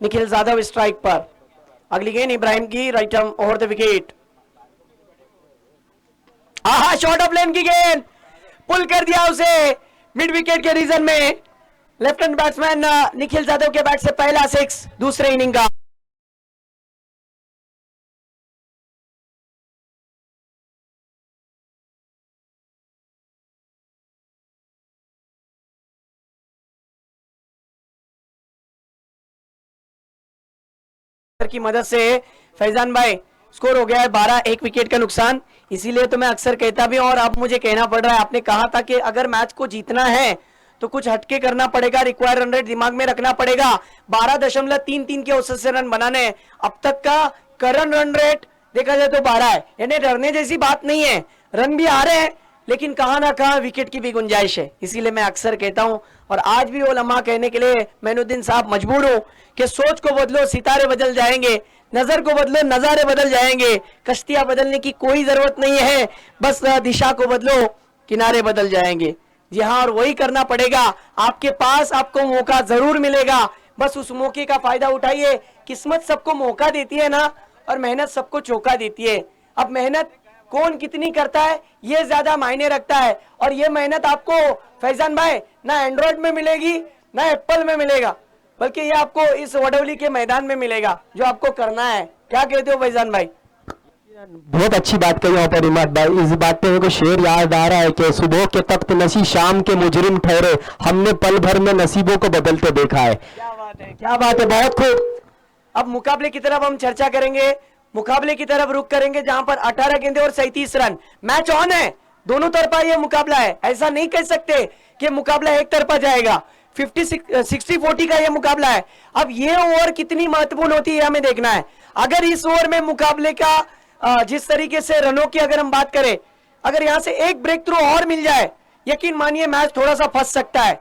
निखिल जाधव स्ट्राइक पर। अगली गेंद इब्राहिम की, right arm over the wicket. आहा, शॉर्ट ऑफ लेन की गेंद, पुल कर दिया उसे मिड विकेट के रीजन में। Left hand batsman Nikhil Jadhav के बैट से पहला 6 दूसरे इनिंग का। की मदद से फैजान भाई स्कोर हो गया है 12, 1 विकेट का नुकसान। इसीलिए तो मैं अक्सर कहता भी हूं और अब मुझे कहना पड़ रहा है, आपने कहा था कि अगर मैच को जीतना है तो कुछ हटके करना पड़ेगा, रिक्वायर रन रेट दिमाग में रखना पड़ेगा। 12.33 के औसत से रन बनाने, अब तक का करंट रन रेट देखा जाए तो 12 है, यानी डरने जैसी बात नहीं है। रन भी आ रहे हैं लेकिन कहां ना कहां विकेट की भी गुंजाइश है। इसीलिए मैं अक्सर कहता हूं और आज भी वो लम्हा कहने के लिए मेनुद्दीन साहब मजबूर हूं कि सोच को बदलो, सितारे बदल जाएंगे, नजर को बदलो, नजारे बदल जाएंगे। कश्तियां बदलने की कोई जरूरत नहीं है, बस दिशा को बदलो, किनारे बदल जाएंगे। जी हाँ, और वही करना पड़ेगा। आपके पास आपको मौका जरूर मिलेगा, बस उस मौके का फायदा उठाइए। किस्मत सबको मौका देती है ना, और मेहनत सबको चौका देती है। अब मेहनत कौन कितनी करता है ये ज्यादा मायने रखता है, और ये मेहनत आपको फैजान भाई ना एंड्रॉइड में मिलेगी ना एप्पल में मिलेगा, बल्कि ये आपको इस वडोली के मैदान में मिलेगा जो आपको करना है। क्या कहते हो फैजान भाई? बहुत अच्छी बात कही यहाँ पर इमाद भाई। इस बात पे मेरे को शेर याद आ रहा है कि सुबह के तख्त नशी शाम के मुजरिम ठहरे, हमने पल भर में नसीबों को बदलते देखा है। क्या बात है, क्या बात है, बहुत खूब। अब मुकाबले की तरफ हम चर्चा करेंगे, मुकाबले की तरफ रुक करेंगे जहां पर 18 गेंदे और 37 रन। मैच ऑन है, दोनों तरफा ये मुकाबला है। ऐसा नहीं कह सकते कि मुकाबला एक तरफा जाएगा। 60-40 का ये मुकाबला है। अब ये ओवर कितनी महत्वपूर्ण होती है हमें देखना है। अगर इस ओवर में मुकाबले का जिस तरीके से रनों की अगर हम बात करें, अगर यहां से एक ब्रेक थ्रू और मिल जाए, यकीन मानिए मैच थोड़ा सा फंस सकता है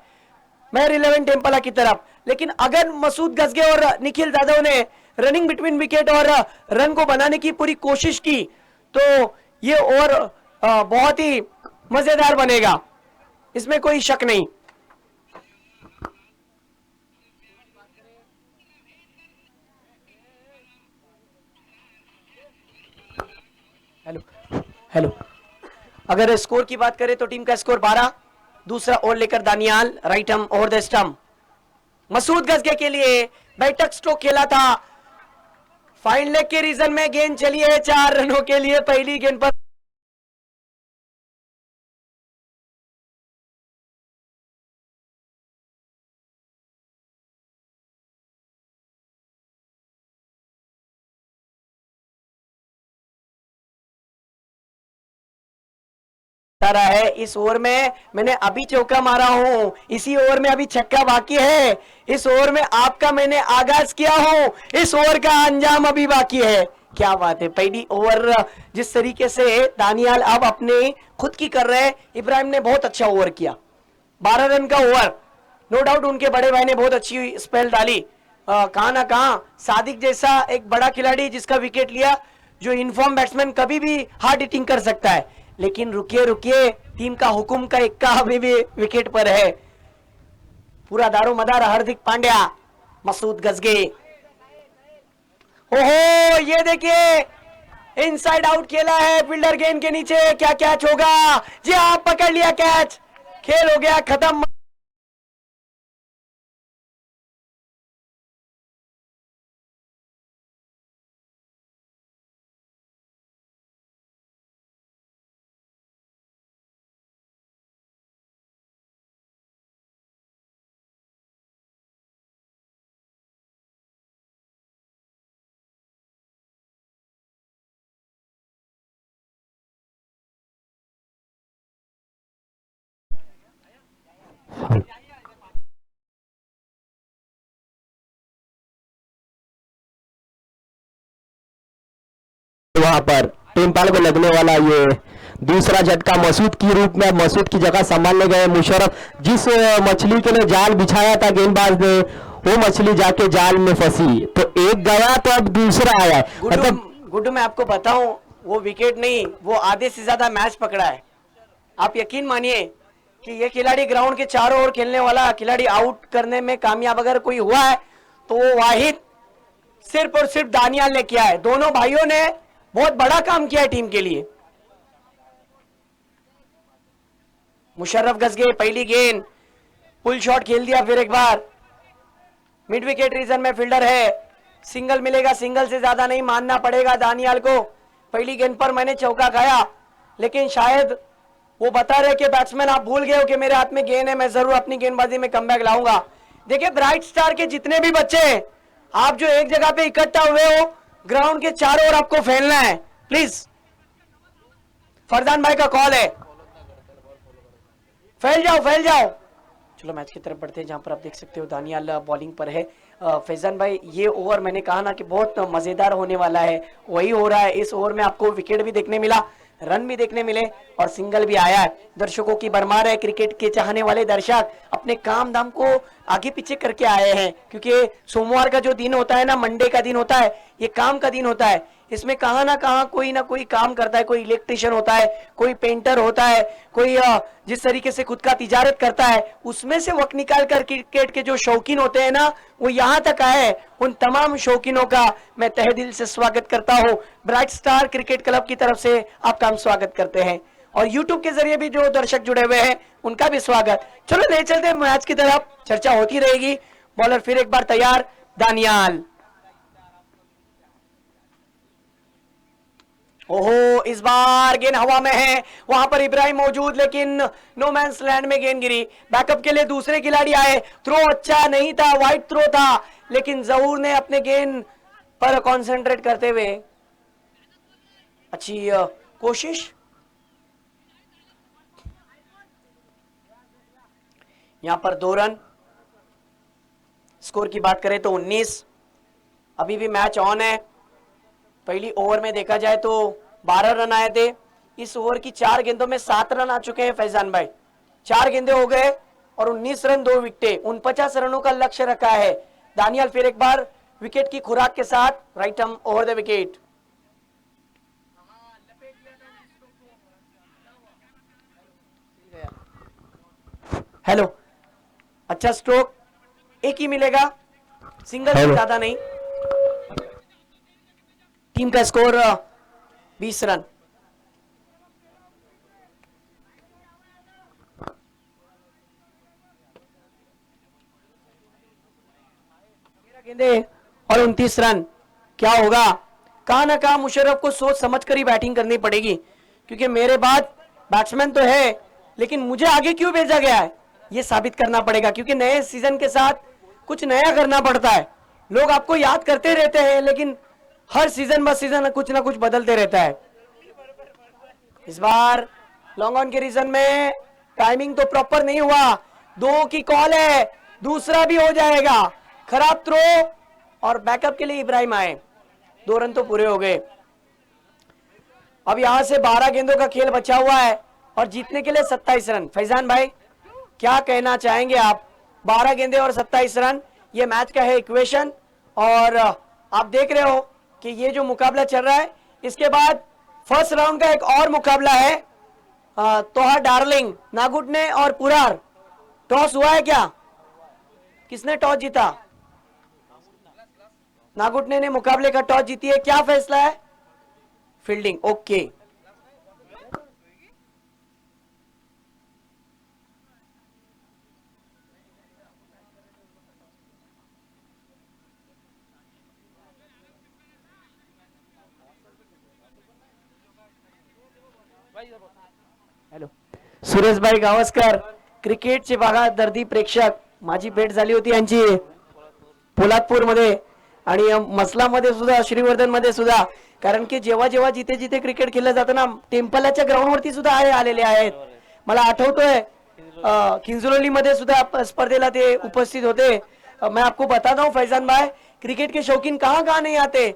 महर 11 टेम्पला की तरफ। लेकिन अगर मसूद गजगे और निखिल जाधव ने रनिंग बिटवीन विकेट और रन को बनाने की पूरी कोशिश की तो ये ओवर बहुत ही मजेदार बनेगा। इसमें कोई शक नहीं। हेलो हेलो, अगर स्कोर की बात करें तो टीम का स्कोर 12, दूसरा ओवर लेकर Daniyal, right arm over the stump. Masood Gajge के लिए बैठक स्ट्रोक खेला था, फाइन लेग के रीजन में गेंद चली है 4 रनों के लिए। पहली गेंद पर रहा है। इस ओवर में मैंने अभी चौका मारा हूं, इसी ओवर में अभी छक्का बाकी है। इस ओवर में आपका मैंने आगाज किया हूं, इस ओवर का अंजाम अभी बाकी है। क्या बात है, पहली ओवर जिस तरीके से दानियाल अब अपने खुद की कर रहे हैं, इब्राहिम ने बहुत अच्छा ओवर किया, 12 रन का ओवर। नो डाउट उनके बड़े भाई ने बहुत अच्छी स्पेल डाली। कहां ना कहां सादिक जैसा एक बड़ा खिलाड़ी जिसका विकेट लिया, जो इनफॉर्म बैट्समैन कभी भी हार्ड हिटिंग कर सकता है। लेकिन रुकिए रुकिए, टीम का हुकुम का इक्का अभी भी विकेट पर है। पूरा दारोमदार हार्दिक पांड्या, मसूद गजगे। ओहो, ये देखिए इनसाइड आउट खेला है, फील्डर गेंद के नीचे। क्या कैच होगा? जी आप पकड़ लिया कैच, खेल हो गया खत्म। वहां पर टेम्पाल को लगने वाला ये दूसरा झटका मसूद की रूप में, मसूद की जगह संभालने गए मुशर्रफ। जिस मछली के लिए जाल बिछाया था गेंदबाज ने, वो मछली जाके जाल में फंसी, तो एक गया तो अब दूसरा आया। मतलब गुड्डू मैं आपको बताऊं, वो विकेट नहीं, वो आधे से ज्यादा मैच पकड़ा है। आप यकीन मानिए कि ये खिलाड़ी ग्राउंड के चारों ओर खेलने वाला खिलाड़ी आउट करने में कामयाब अगर कोई हुआ है तो वो वाहिद सिर्फ और सिर्फ दानियाल ने किया है। दोनों भाइयों ने बहुत बड़ा काम किया है टीम के लिए। मुशर्रफ गजगे पहली गेंद, पुल शॉट खेल दिया फिर एक बार। मिड विकेट रीजन में फील्डर है, सिंगल मिलेगा, सिंगल से ज्यादा नहीं मानना पड़ेगा दानियाल को। पहली गेंद पर मैंने चौका खाया, लेकिन शायद वो बता रहे कि बैट्समैन आप भूल गए हो कि मेरे हाथ में गेंद है, मैं जरूर अपनी गेंदबाजी में कमबैक लाऊंगा। देखिए ब्राइट स्टार के जितने भी बच्चे हैं, आप जो एक जगह पे इकट्ठा हुए हो, ग्राउंड के चारों ओर आपको फैलना है प्लीज। फरदान भाई का कॉल है, फैल जाओ फैल जाओ। चलो मैच की तरफ बढ़ते हैं, जहां पर आप देख सकते हो दानियाल बॉलिंग पर है। फैजान भाई, ये ओवर मैंने कहा ना कि बहुत मजेदार होने वाला है, वही हो रहा है। इस ओवर में आपको विकेट भी देखने मिला, रन भी देखने मिले और सिंगल भी आया है। दर्शकों की भरमार है, क्रिकेट के चाहने वाले दर्शक अपने काम धाम को आगे पीछे करके आए हैं, क्योंकि सोमवार का जो दिन होता है ना, मंडे का दिन होता है, ये काम का दिन होता है। इसमें कहां ना कहां कोई ना कोई काम करता है, कोई इलेक्ट्रिशियन होता है, कोई पेंटर होता है, कोई जिस तरीके से खुद का तिजारत करता है, उसमें से वक्त निकाल कर क्रिकेट के जो शौकीन होते हैं ना, वो यहां तक आए। उन तमाम शौकीनों का मैं तहे दिल से स्वागत करता हूं। ब्राइट स्टार क्रिकेट क्लब की तरफ से आपका हम स्वागत करते हैं, और यूट्यूब के जरिए भी जो दर्शक जुड़े हुए हैं उनका भी स्वागत। चलो ले चलते हैं मैच की तरफ, चर्चा होती रहेगी। बॉलर फिर एक बार तैयार, दानियाल। ओहो, इस बार गेंद हवा में है, वहां पर इब्राहिम मौजूद, लेकिन नो मैंस लैंड में गेंद गिरी। बैकअप के लिए दूसरे खिलाड़ी आए, थ्रो अच्छा नहीं था, वाइड थ्रो था, लेकिन जहूर ने अपने गेंद पर कंसंट्रेट करते हुए अच्छी कोशिश। यहां पर 2 रन। स्कोर की बात करें तो 19, अभी भी मैच ऑन है। पहली ओवर में देखा जाए तो 12 रन आए थे। इस ओवर की 4 गेंदों में 7 रन आ चुके हैं फैजान भाई। 4 गेंदे हो गए और 19 रन 2 विकेटें, 49 रनों का लक्ष्य रखा है। दानियाल फिर एक बार विकेट की खुराक के साथ, right arm over the wicket. Hello, अच्छा स्ट्रोक, एक ही मिलेगा, सिंगल से हेलो। ज्यादा नहीं। टीम का स्कोर 20 रन। गेंदे और 29 रन। क्या होगा? कहा ना कहा मुशर्रफ को सोच समझ कर ही बैटिंग करनी पड़ेगी, क्योंकि मेरे बाद बैट्समैन तो है, लेकिन मुझे आगे क्यों भेजा गया है ये साबित करना पड़ेगा, क्योंकि नए सीजन के साथ कुछ नया करना पड़ता है। लोग आपको याद करते रहते हैं, लेकिन हर सीजन बस सीजन कुछ ना कुछ बदलते रहता है। इस बार लॉन्ग ऑन के रीजन में टाइमिंग तो प्रॉपर नहीं हुआ, 2 की कॉल है, दूसरा भी हो जाएगा। खराब थ्रो और बैकअप के लिए इब्राहिम आए, 2 रन तो पूरे हो गए। अब यहां से 12 गेंदों का खेल बचा हुआ है और जीतने के लिए 27 रन। फैजान भाई क्या कहना चाहेंगे आप? 12 गेंदे और 27 रन, ये मैच का है इक्वेशन। और आप देख रहे हो कि ये जो मुकाबला चल रहा है, इसके बाद फर्स्ट राउंड का एक और मुकाबला है, तोहा डार्लिंग, नागुटने और पुरार। टॉस हुआ है क्या? किसने टॉस जीता? नागुटने ने मुकाबले का टॉस जीती है। क्या फैसला है? Fielding. Okay, hello, Sureshbhai Gavaskar, क्रिकेटचे बघा दर्दी प्रेक्षक, माझी भेट झाली होती यांची पोलादपूर मध्ये आणि मसला मध्ये सुद्धा, श्रीवर्धन मध्ये सुद्धा, कारण की जेव्हा जेव्हा जिथे जिथे क्रिकेट खेळलं जातं ना, टेम्पलाच्या ग्राउंड वरती सुद्धा आलेले आहेत. मला आठवतोय किंजरोली मध्ये सुद्धा स्पर्धेला ते उपस्थित होते. मैं आपको बताता हूँ फैजान भाई, क्रिकेट के शौकीन कहाँ कहाँ नहीं आते.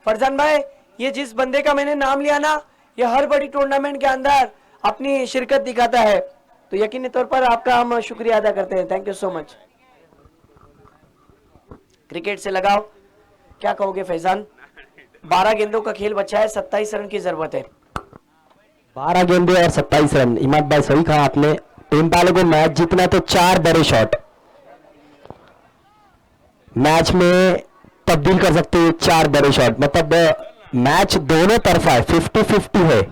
फैजान भाई, ये जिस बंदे का मैंने नाम लिया ना, ये हर बड़ी टूर्नामेंट के अंदर अपनी शिरकत दिखाता है, तो यकीनी तौर पर आपका हम शुक्रिया अदा करते हैं. Thank you so much. Cricket से लगाओ, क्या कहोगे फैजान? 12 गेंदों का खेल बचा है, 27 रन की जरूरत है. 12 गेंदे और 27 रन। इमाद भाई सही कहा आपने, टीम पाले को मैच जीतना तो 4 बड़े शॉट मैच में तब्दील कर सकते हैं। 4 बड़े शॉट मतलब मैच दोनों तरफा है, 50-50 है,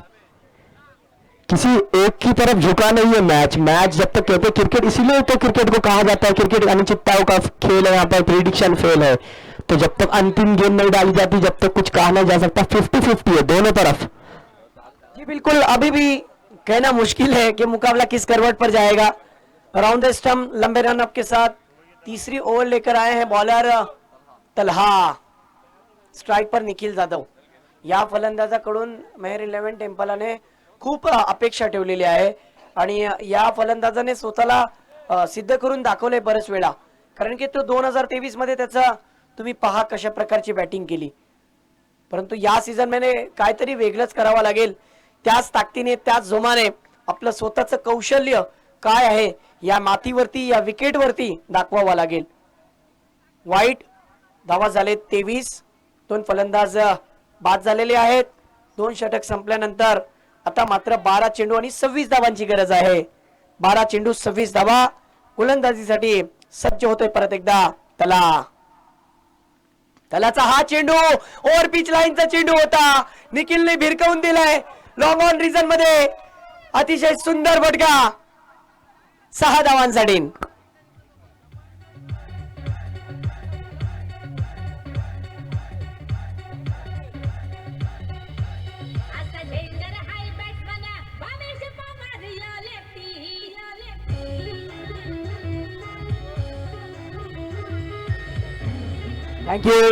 किसी एक की तरफ झुका नहीं है मैच। मैच जब तक कहते हैं क्रिकेट, इसीलिए तो क्रिकेट को कहा जाता है क्रिकेट अनिश्चितताओं का खेल है, यहाँ पर प्रिडिक्शन फेल है। तो जब तक अंतिम गेंद नहीं डाली जाती, जब तक कुछ कहा नहीं जा सकता। 50-50 है दोनों तरफ। जी बिल्कुल, अभी भी कहना मुश्किल है कि मुकाबला किस करवट पर जाएगा. राउंड द स्टंप लंबे रन अप के साथ तीसरी ओवर लेकर आए हैं बॉलर तलहा. स्ट्राइक पर निखिल जाधव. या फलंदाजाकडून मेहर 11 टेम्पलाने खूप अपेक्षा ठेवलेली आहे आणि या फलंदाजाने स्वतःला सिद्ध करून दाखवले बरेच वेळा, कारण की तो 2023 मध्ये त्याचा तुम्ही पहा कशा प्रकारची बॅटिंग केली. परंतु या सीझन मध्ये काहीतरी वेगळंच करावं लागेल. त्याच ताकदीने, त्याच जोमाने आपलं स्वतःचं कौशल्य काय आहे या मातीवरती, या विकेटवरती दाखवावं लागेल. वाईट धावा झाले 23. 2 फलंदाज बाद झालेले आहेत. 2 षटक संपल्यानंतर आता मात्र 12 चेंडू आणि 26 धावांची गरज आहे. 12 चेंडू 26 धावा. गोलंदाजीसाठी सज्ज होतोय परत एकदा तला. तलाचा हा चेंडू ओव्हर पिच लाईनचा चेंडू होता, निखिलने भिरकवून दिलाय. लॉंग ऑन रिजन मध्ये अतिशय सुंदर फटका 6 धावांसाठी.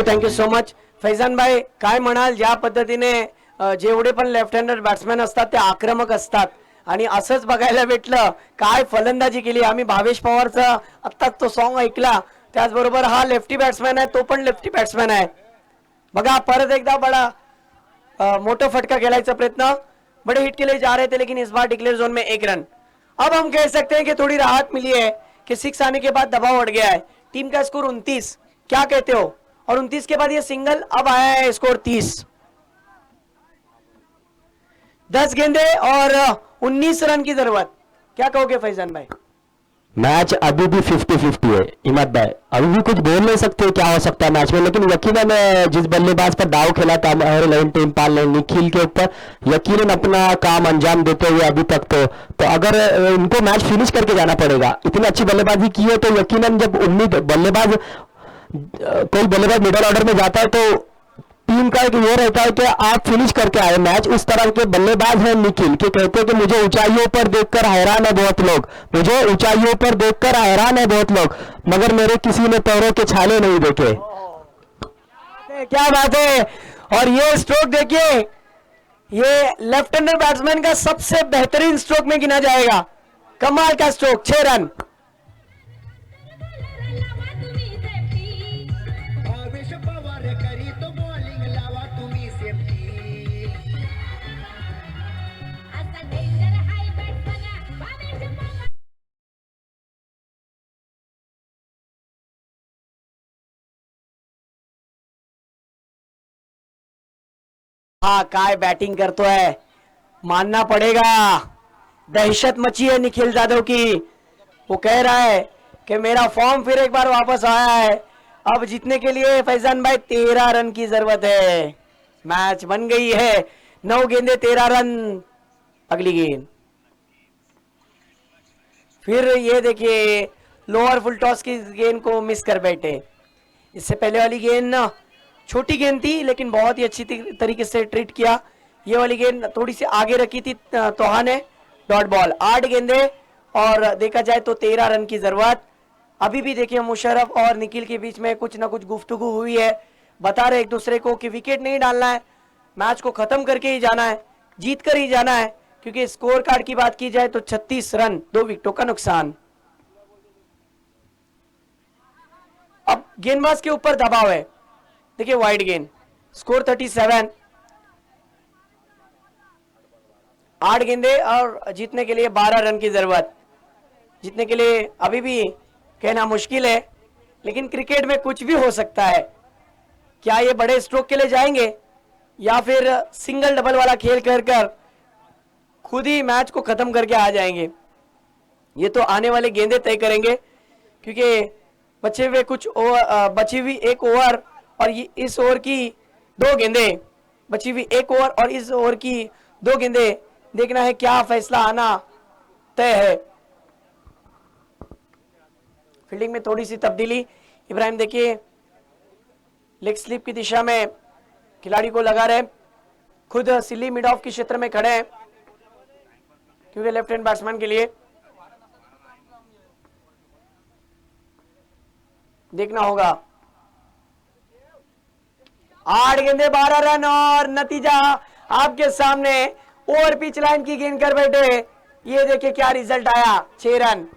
Thank you so much. फैजान भाई काय म्हणाल, ज्या पद्धतीने जेवढे पण लेफ्ट हँडर बॅट्समॅन असतात ते आक्रमक असतात आणि असंच बघायला भेटलं. काय फलंदाजी केली. आम्ही भावेश पवारचा आत्ताच तो सॉन्ग ऐकला, त्याचबरोबर हा लेफ्टी बॅट्समॅन आहे, तो पण लेफ्टी बॅट्समॅन आहे. बघा परत एकदा बडा मोठा फटका खेलायचा प्रयत्न. बड़े हिट के लिए जा रहे थे, लेकिन इस बार डिक्लेयर जोन में 1 रन. अब हम कह सकते हैं कि थोड़ी राहत मिली है कि 6 आने के बाद दबाव बढ़ गया है. टीम का स्कोर 29. क्या कहते हो? और 29 के बाद ये सिंगल अब आया है स्कोर 30. 10 गेंदे और 19 रन की जरूरत. क्या कहोगे फैजान भाई? मैच अभी भी 50-50 है इमद भाई, अभी भी कुछ बोल नहीं सकते क्या हो सकता है मैच में, लेकिन यकीनन जिस बल्लेबाज पर दाव खेला था हमारे 11 टीम पाल ने निखिल के ऊपर, यकीनन अपना काम अंजाम देते हुए अभी तक तो अगर इनको मैच फिनिश करके जाना पड़ेगा, इतनी अच्छी बल्लेबाजी की है तो यकीनन जब उम्मीद बल्लेबाज कोई बल्लेबाज मिडिल ऑर्डर में जाता है तो टीम का एक ये रहता है कि आप फिनिश करके आए मैच, उस तरह के बल्लेबाज हैं निखिल के, कहते हैं कि मुझे ऊंचाइयों पर देखकर हैरान है बहुत लोग, मुझे ऊंचाइयों पर देखकर हैरान है बहुत लोग, मगर मेरे किसी ने पैरों के छाले नहीं देखे। क्या बात है। और ये स्ट्रोक देखिए, ये लेफ्ट हैंडर बैट्समैन का सबसे बेहतरीन स्ट्रोक में गिना जाएगा, कमाल का स्ट्रोक, 6 रन। हाँ, काय बैटिंग करतो है, मानना पड़ेगा, दहशत मची है निखिल जाधव की। वो कह रहा है कि मेरा फॉर्म फिर एक बार वापस आया है, अब जीतने के लिए फैजान भाई 13 रन की जरूरत है। मैच बन गई है, 9 गेंदे 13 रन। अगली गेंद फिर ये देखिए, लोअर फुल टॉस की गेंद को मिस कर बैठे। इससे पहले वाली गेंद ना छोटी गेंद थी, लेकिन बहुत ही अच्छी तरीके से ट्रीट किया। ये वाली गेंद थोड़ी सी आगे रखी थी तोहा ने, डॉट बॉल। 8 गेंदे और देखा जाए तो 13 रन की जरूरत। अभी भी देखिए मुशर्रफ और निखिल के बीच में कुछ ना कुछ गुफ्तगू हुई है, बता रहे एक दूसरे को कि विकेट नहीं डालना है, मैच को खत्म करके ही जाना है, जीत कर ही जाना है, क्योंकि स्कोर कार्ड की बात की जाए तो 36 रन, 2 विकेटों का नुकसान। अब गेंदबाज के ऊपर दबाव है, देखिए वाइड गेंद, स्कोर 37, 8 गेंदे और जीतने के लिए 12 रन की जरूरत। जीतने के लिए अभी भी कहना मुश्किल है, लेकिन क्रिकेट में कुछ भी हो सकता है। क्या ये बड़े स्ट्रोक के लिए जाएंगे या फिर सिंगल डबल वाला खेल कर कर खुद ही मैच को खत्म करके आ जाएंगे, ये तो आने वाले गेंदे तय करेंगे, क्योंकि बचे हुए बची हुई एक ओवर और ये इस ओवर की 2 गेंदे, बची हुई एक ओवर और इस ओवर की 2 गेंदे, देखना है क्या फैसला आना तय है। फील्डिंग में थोड़ी सी तब्दीली, इब्राहिम देखिए लेग स्लिप की दिशा में खिलाड़ी को लगा रहे, खुद सिली मिड ऑफ के क्षेत्र में खड़े हैं, क्योंकि लेफ्ट हैंड बैट्समैन के लिए देखना होगा। 8 गेंदे 12 रन और नतीजा आपके सामने, ओवर पिच लाइन की गेंद कर बैठे, ये देखिए क्या रिजल्ट आया, 6 रन।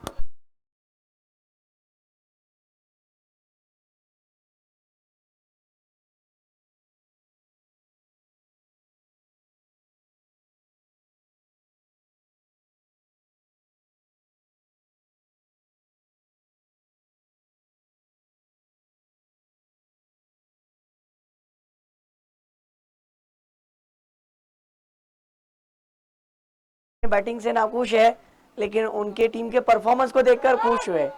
बैटिंग से नाखुश है, लेकिन उनके टीम के परफॉर्मेंस को देखकर खुश हुए।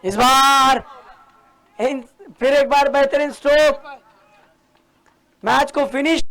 इस बार फिर एक बार बेहतरीन स्ट्रोक, मैच को फिनिश